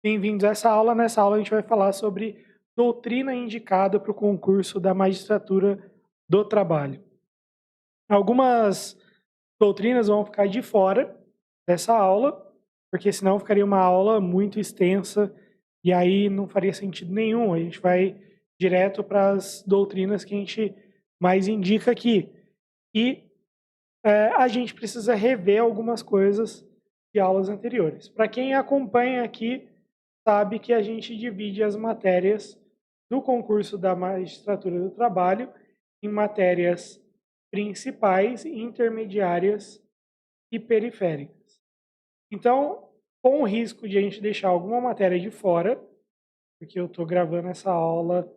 Bem-vindos a essa aula. Nessa aula a gente vai falar sobre doutrina indicada para o concurso da magistratura do trabalho. Algumas doutrinas vão ficar de fora dessa aula, porque senão ficaria uma aula muito extensa e aí não faria sentido nenhum. A gente vai direto para as doutrinas que a gente mais indica aqui. E a gente precisa rever algumas coisas de aulas anteriores. Para quem acompanha aqui, sabe que a gente divide as matérias do concurso da magistratura do trabalho em matérias principais, intermediárias e periféricas. Então, com o risco de a gente deixar alguma matéria de fora, porque eu estou gravando essa aula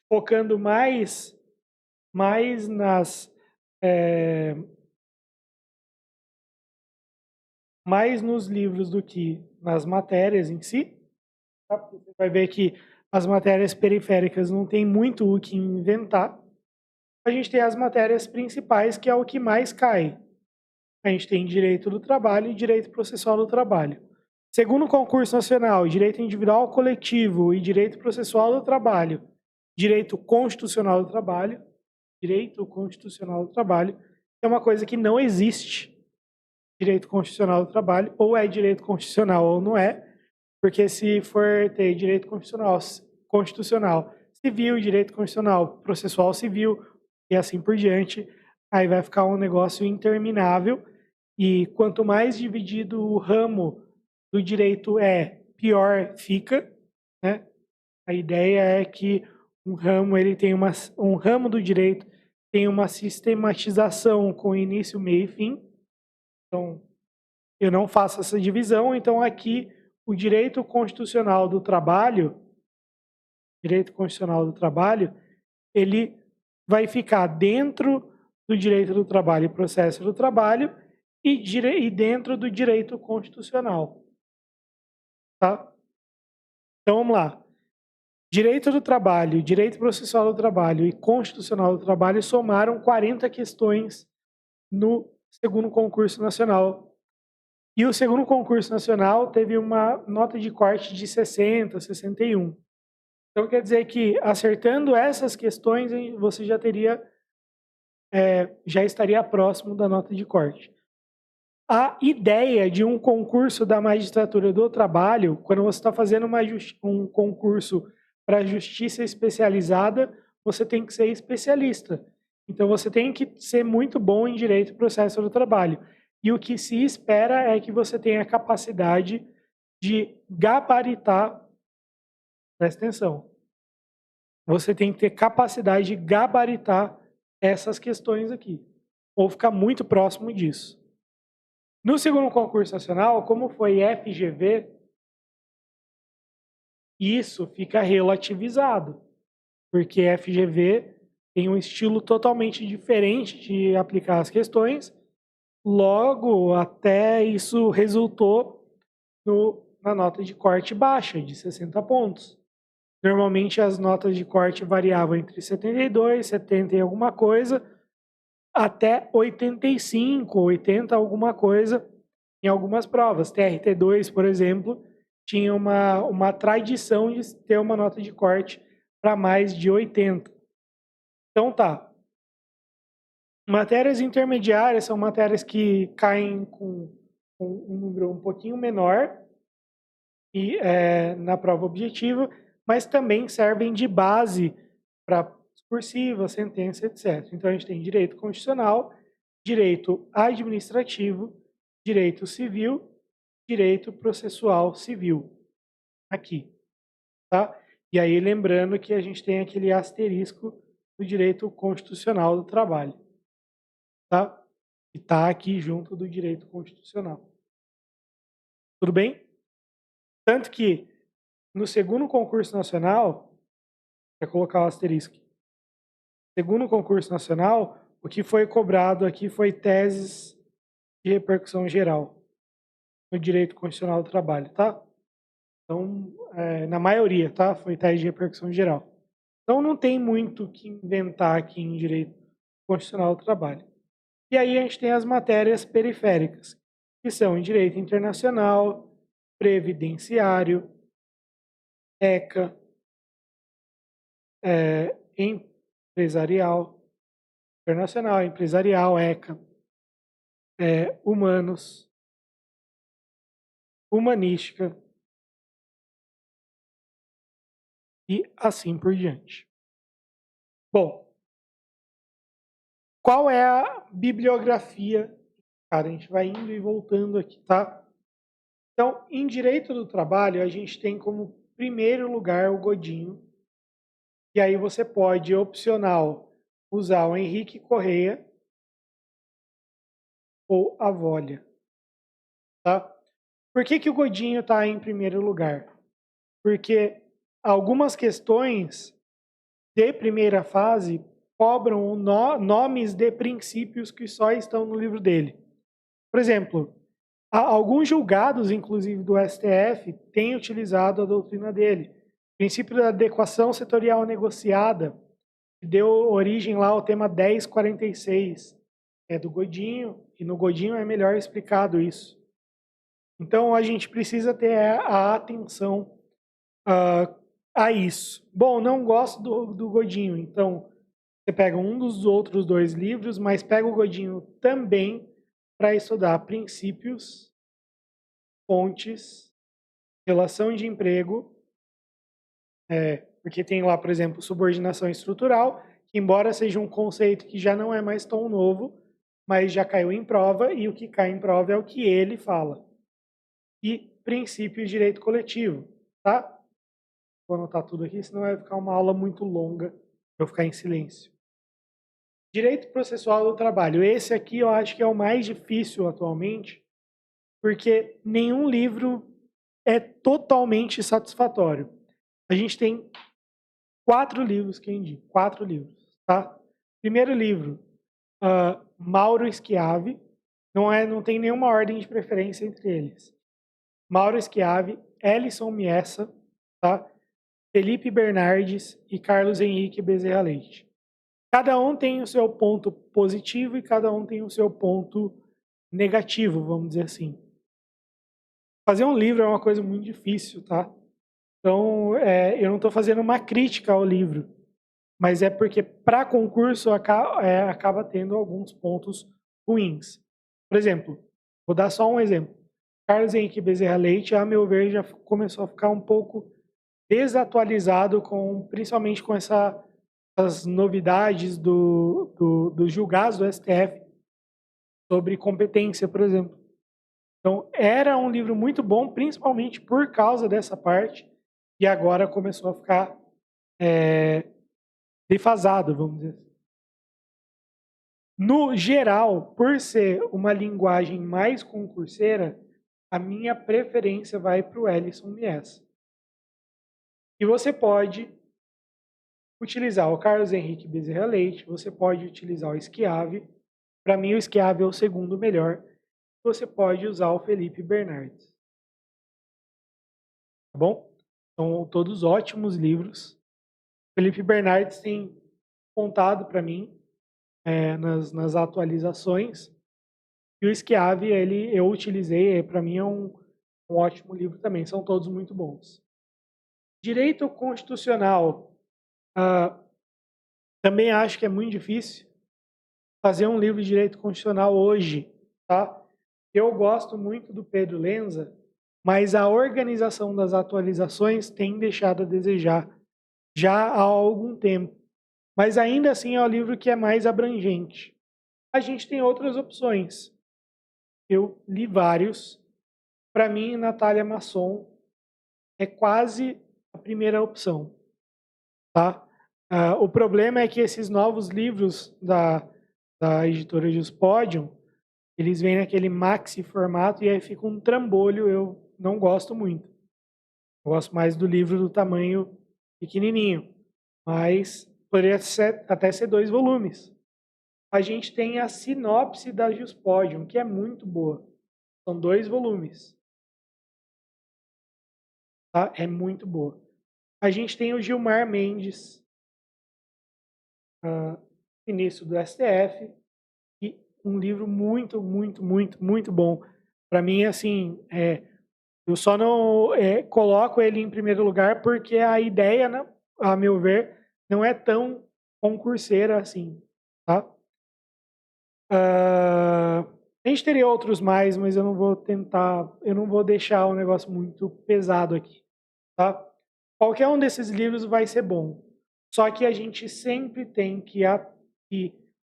focando mais é, mais nos livros do que nas matérias em si. Tá? Você vai ver que as matérias periféricas não tem muito o que inventar. A gente tem as matérias principais, que é o que mais cai. A gente tem direito do trabalho e direito processual do trabalho. Segundo o concurso nacional, direito individual coletivo e direito processual do trabalho, direito constitucional do trabalho, é uma coisa que não existe. Direito constitucional do trabalho, ou é direito constitucional ou não é, porque se for ter direito constitucional civil, direito constitucional processual civil e assim por diante, aí vai ficar um negócio interminável e quanto mais dividido o ramo do direito pior fica, né? A ideia é que um ramo do direito tem uma sistematização com início, meio e fim. Então, eu não faço essa divisão, então aqui o direito constitucional do trabalho, ele vai ficar dentro do direito do trabalho e processo do trabalho e dentro do direito constitucional, tá? Então vamos lá. Direito do trabalho, direito processual do trabalho e constitucional do trabalho somaram 40 questões no segundo concurso nacional. E o segundo concurso nacional teve uma nota de corte de 60, 61. Então quer dizer que acertando essas questões você já estaria próximo da nota de corte. A ideia de um concurso da magistratura do trabalho, quando você está fazendo um concurso para justiça especializada, você tem que ser especialista. Então você tem que ser muito bom em direito e processo do trabalho. E o que se espera é que você tenha a capacidade de gabaritar, presta atenção, você tem que ter capacidade de gabaritar essas questões aqui, ou ficar muito próximo disso. No segundo concurso nacional, como foi FGV, isso fica relativizado, porque FGV tem um estilo totalmente diferente de aplicar as questões, logo até isso resultou na nota de corte baixa, de 60 pontos. Normalmente as notas de corte variavam entre 72, 70 e alguma coisa, até 85, 80 alguma coisa em algumas provas. TRT2, por exemplo, tinha uma tradição de ter uma nota de corte para mais de 80. Então tá. Matérias intermediárias são matérias que caem com um número um pouquinho menor e na prova objetiva, mas também servem de base para discursiva, sentença, etc. Então a gente tem direito constitucional, direito administrativo, direito civil, direito processual civil. Aqui, tá? E aí lembrando que a gente tem aquele asterisco do direito constitucional do trabalho, tá? Que está aqui junto do direito constitucional. Tudo bem? Tanto que no segundo concurso nacional, para colocar o asterisco, segundo concurso nacional, o que foi cobrado aqui foi teses de repercussão geral no direito constitucional do trabalho, tá? Então, na maioria, tá? Foi tese de repercussão geral. Então, não tem muito o que inventar aqui em direito constitucional do trabalho. E aí a gente tem as matérias periféricas, que são em direito internacional, previdenciário, ECA, empresarial, internacional, empresarial, ECA, humanos, humanística e assim por diante. Bom, qual é a bibliografia? Cara, a gente vai indo e voltando aqui, tá? Então, em direito do trabalho, a gente tem como primeiro lugar o Godinho. E aí você pode, opcional, usar o Henrique Correia ou a Volha, tá? Por que o Godinho está em primeiro lugar? Porque algumas questões de primeira fase cobram nomes de princípios que só estão no livro dele. Por exemplo, alguns julgados, inclusive do STF, têm utilizado a doutrina dele. O princípio da adequação setorial negociada, que deu origem lá ao tema 1046, é do Godinho, e no Godinho é melhor explicado isso. Então, a gente precisa ter a atenção a isso. Bom, não gosto do Godinho, então você pega um dos outros dois livros, mas pega o Godinho também para estudar princípios, fontes, relação de emprego, porque tem lá, por exemplo, subordinação estrutural, que embora seja um conceito que já não é mais tão novo, mas já caiu em prova, e o que cai em prova é o que ele fala. E princípio de direito coletivo, tá? Vou anotar tudo aqui, senão vai ficar uma aula muito longa, eu ficar em silêncio. Direito processual do trabalho. Esse aqui eu acho que é o mais difícil atualmente, porque nenhum livro é totalmente satisfatório. A gente tem 4 livros que eu indico, 4 livros, tá? Primeiro livro, Mauro Schiavi, não tem nenhuma ordem de preferência entre eles. Mauro Schiavi, Ellison Miessa, tá? Felipe Bernardes e Carlos Henrique Bezerra Leite. Cada um tem o seu ponto positivo e cada um tem o seu ponto negativo, vamos dizer assim. Fazer um livro é uma coisa muito difícil, tá? Então, eu não estou fazendo uma crítica ao livro, mas é porque para concurso acaba tendo alguns pontos ruins. Por exemplo, vou dar só um exemplo. Carlos Henrique Bezerra Leite, a meu ver, já começou a ficar um pouco desatualizado, principalmente com essas novidades dos julgados do STF sobre competência, por exemplo. Então, era um livro muito bom, principalmente por causa dessa parte, e agora começou a ficar defasado, vamos dizer assim. No geral, por ser uma linguagem mais concurseira, a minha preferência vai para o Ellison Mies. E você pode utilizar o Carlos Henrique Bezerra Leite, você pode utilizar o Schiavi. Para mim, o Schiavi é o segundo melhor. Você pode usar o Felipe Bernardes. Tá bom? São todos ótimos livros. Felipe Bernardes tem contado para mim nas atualizações. E o Schiavi, eu utilizei, para mim é um ótimo livro também. São todos muito bons. Direito constitucional. Também acho que é muito difícil fazer um livro de direito constitucional hoje, tá? Eu gosto muito do Pedro Lenza, mas a organização das atualizações tem deixado a desejar já há algum tempo. Mas ainda assim é o livro que é mais abrangente. A gente tem outras opções. Eu li vários. Para mim, Natália Masson é quase a primeira opção, tá? O problema é que esses novos livros da editora Juspodium, eles vêm naquele maxi formato e aí fica um trambolho, eu não gosto muito. Eu gosto mais do livro do tamanho pequenininho, mas poderia até ser 2 volumes. A gente tem a sinopse da Juspodium, que é muito boa. São 2 volumes. Tá? É muito boa. A gente tem o Gilmar Mendes, ministro do STF, e um livro muito, muito, muito, muito bom. Para mim, assim, Eu só não coloco ele em primeiro lugar porque a ideia, né, a meu ver, não é tão concurseira assim, tá? A gente teria outros mais, mas eu não vou deixar o negócio muito pesado aqui, tá? Qualquer um desses livros vai ser bom. Só que a gente sempre tem que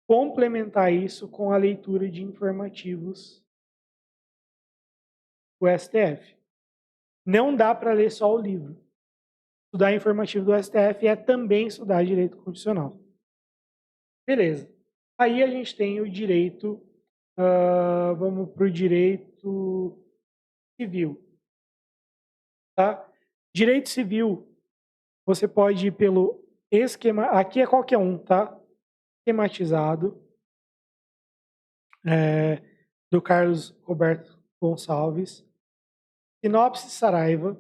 complementar isso com a leitura de informativos do STF. Não dá para ler só o livro. Estudar informativo do STF é também estudar direito constitucional. Beleza. Aí a gente tem o direito, vamos para o direito civil. Tá? Direito civil, você pode ir pelo esquema, aqui é qualquer um, tá? Esquematizado, do Carlos Roberto Gonçalves. Sinopse Saraiva.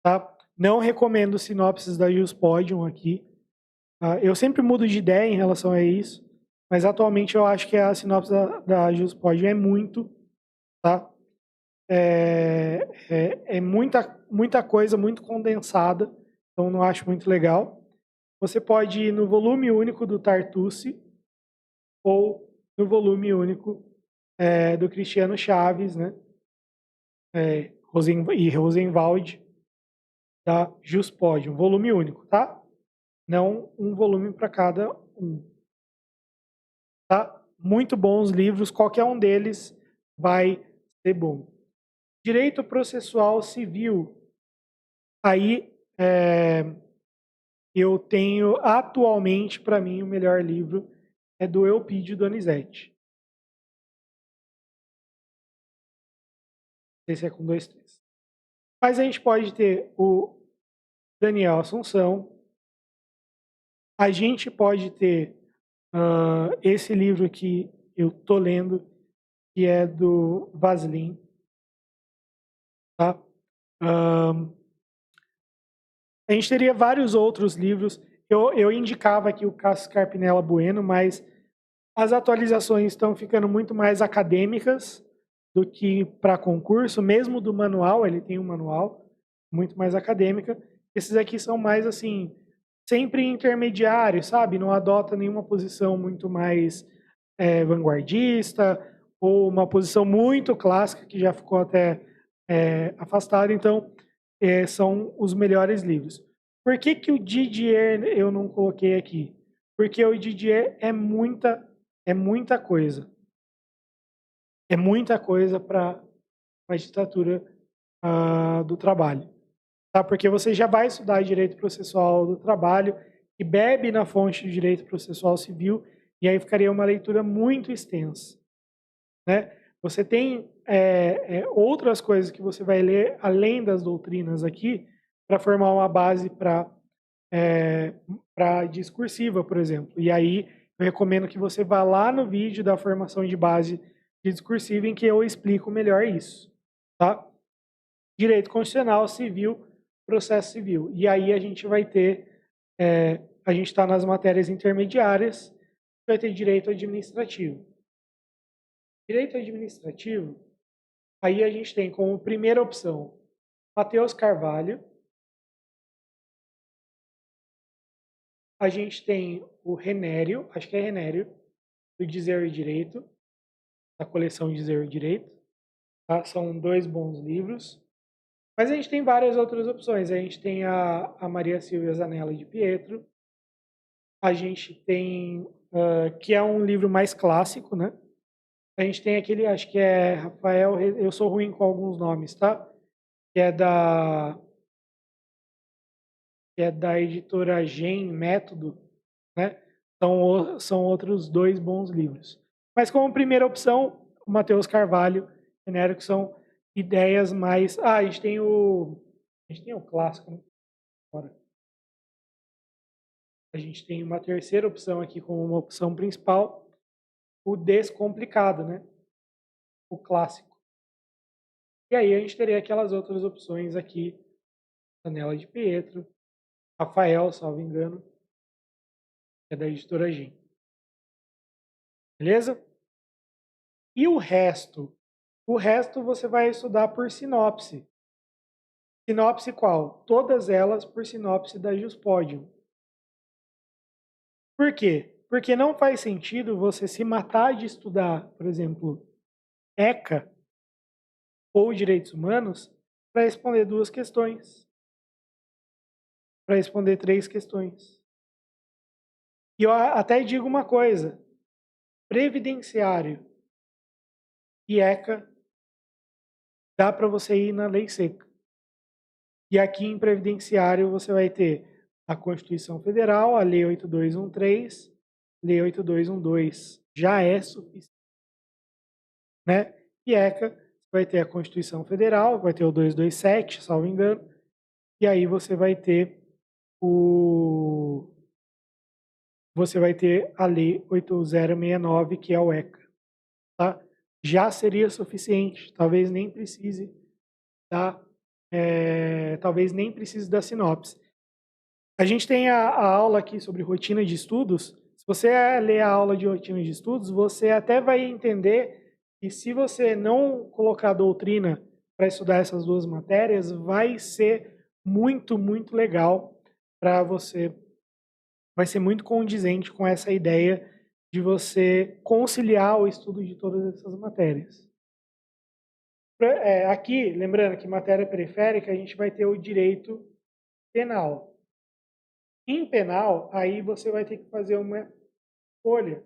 Tá? Não recomendo sinopses da Juspodium aqui. Eu sempre mudo de ideia em relação a isso, mas atualmente eu acho que a sinopse da Juspodium é muito, tá? É muita coisa, muito condensada, então não acho muito legal. Você pode ir no volume único do Tartucci ou no volume único do Cristiano Chaves, né? E Rosenwald, da Juspodium, volume único, tá? Não um volume para cada um. Tá? Muito bons livros, qualquer um deles vai ser bom. Direito processual civil. Aí eu tenho atualmente para mim o melhor livro é do Eupídio Donizete. Esse é com 2 T's. Mas a gente pode ter o Daniel Assunção. A gente pode ter esse livro que eu tô lendo, que é do Vaslin. Tá? A gente teria vários outros livros. Eu indicava aqui o Cássio Scarpinella Bueno, mas as atualizações estão ficando muito mais acadêmicas do que para concurso, mesmo do manual, ele tem um manual muito mais acadêmica. Esses aqui são mais assim, sempre intermediários, sabe? Não adota nenhuma posição muito mais vanguardista ou uma posição muito clássica que já ficou até afastada. Então, são os melhores livros. Por que o Didier eu não coloquei aqui? Porque o Didier é muita coisa. É muita coisa para a ditadura do trabalho. Tá? Porque você já vai estudar direito processual do trabalho, que bebe na fonte de direito processual civil, e aí ficaria uma leitura muito extensa. Né? Você tem outras coisas que você vai ler, além das doutrinas aqui, para formar uma base para discursiva, por exemplo. E aí eu recomendo que você vá lá no vídeo da formação de base de discursiva em que eu explico melhor isso. Tá? Direito constitucional, civil, processo civil. E aí a gente vai ter, a gente está nas matérias intermediárias, vai ter direito administrativo. Direito administrativo, aí a gente tem como primeira opção Matheus Carvalho. A gente tem o Renério, acho que é Renério, do Dizer e Direito, da coleção Dizer e Direito. Tá? São 2 bons livros. Mas a gente tem várias outras opções. A gente tem a Maria Silvia Zanella de Pietro. A gente tem, que é um livro mais clássico, né? A gente tem aquele, acho que é Rafael, eu sou ruim com alguns nomes, tá? Que é da editora Gen Método, né? São outros 2 bons livros. Mas como primeira opção, o Matheus Carvalho, Genérico, que são ideias mais... a gente tem o clássico, né? Agora. A gente tem uma terceira opção aqui como uma opção principal, o Descomplicado, né? O clássico. E aí a gente teria aquelas outras opções aqui, Anela de Pietro, Rafael, salvo engano, que é da editora Gen. Beleza? E o resto? O resto você vai estudar por sinopse. Sinopse qual? Todas elas por sinopse da Juspodium. Por quê? Porque não faz sentido você se matar de estudar, por exemplo, ECA ou direitos humanos para responder 2 questões, para responder 3 questões. E eu até digo uma coisa, previdenciário e ECA dá para você ir na lei seca. E aqui em previdenciário você vai ter a Constituição Federal, a Lei 8213, Lei 8212. Já é suficiente. Né? E ECA, você vai ter a Constituição Federal, vai ter o 227, salvo engano, e aí você vai ter a Lei 8069, que é o ECA. Tá? Já seria suficiente, talvez nem precise da sinopse. A gente tem a aula aqui sobre rotina de estudos. Se você ler a aula de rotina de estudos, você até vai entender que se você não colocar doutrina para estudar essas 2 matérias, vai ser muito, muito legal para você. Vai ser muito condizente com essa ideia de você conciliar o estudo de todas essas matérias. Aqui, lembrando que matéria periférica, a gente vai ter o direito penal. Em penal, aí você vai ter que fazer uma escolha,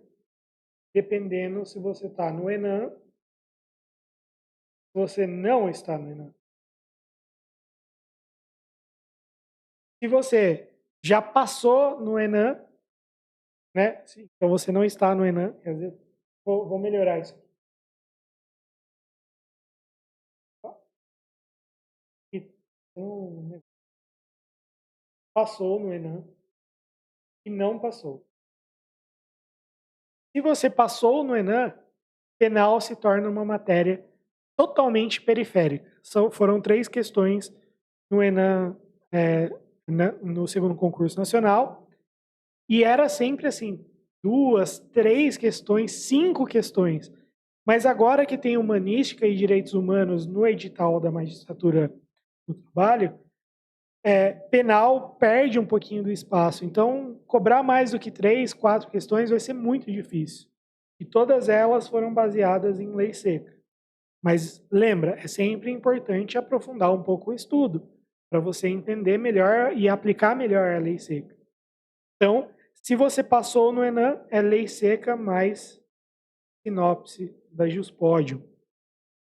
dependendo se você está no ENAM, se você não está no ENAM. Se você já passou no ENAM, né? Então você não está no ENAM, quer dizer, vou melhorar isso aqui. Então, passou no ENAM e não passou. Se você passou no ENAM, penal se torna uma matéria totalmente periférica. Foram 3 questões no ENAM, no segundo concurso nacional, e era sempre assim, 2, 3 questões, 5 questões. Mas agora que tem humanística e direitos humanos no edital da magistratura do trabalho, penal perde um pouquinho do espaço. Então, cobrar mais do que 3, 4 questões vai ser muito difícil. E todas elas foram baseadas em lei seca. Mas lembra, é sempre importante aprofundar um pouco o estudo, para você entender melhor e aplicar melhor a lei seca. Então, se você passou no ENAM, é lei seca mais sinopse da Juspodium.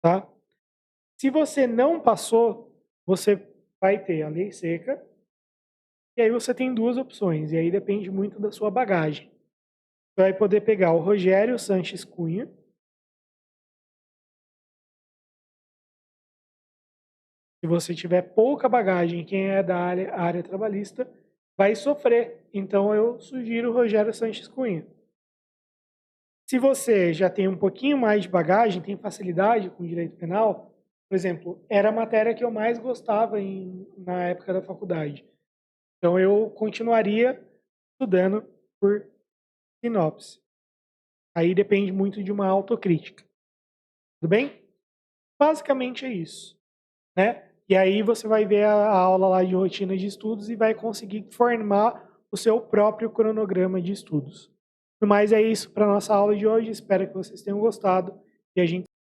Tá? Se você não passou, você vai ter a lei seca, e aí você tem 2 opções, e aí depende muito da sua bagagem. Você vai poder pegar o Rogério Sanches Cunha, se você tiver pouca bagagem, quem é da área trabalhista vai sofrer. Então eu sugiro o Rogério Sanches Cunha. Se você já tem um pouquinho mais de bagagem, tem facilidade com direito penal, por exemplo, era a matéria que eu mais gostava na época da faculdade. Então eu continuaria estudando por sinopse. Aí depende muito de uma autocrítica. Tudo bem? Basicamente é isso, né? E aí você vai ver a aula lá de rotina de estudos e vai conseguir formar o seu próprio cronograma de estudos. No mais é isso para a nossa aula de hoje. Espero que vocês tenham gostado e a gente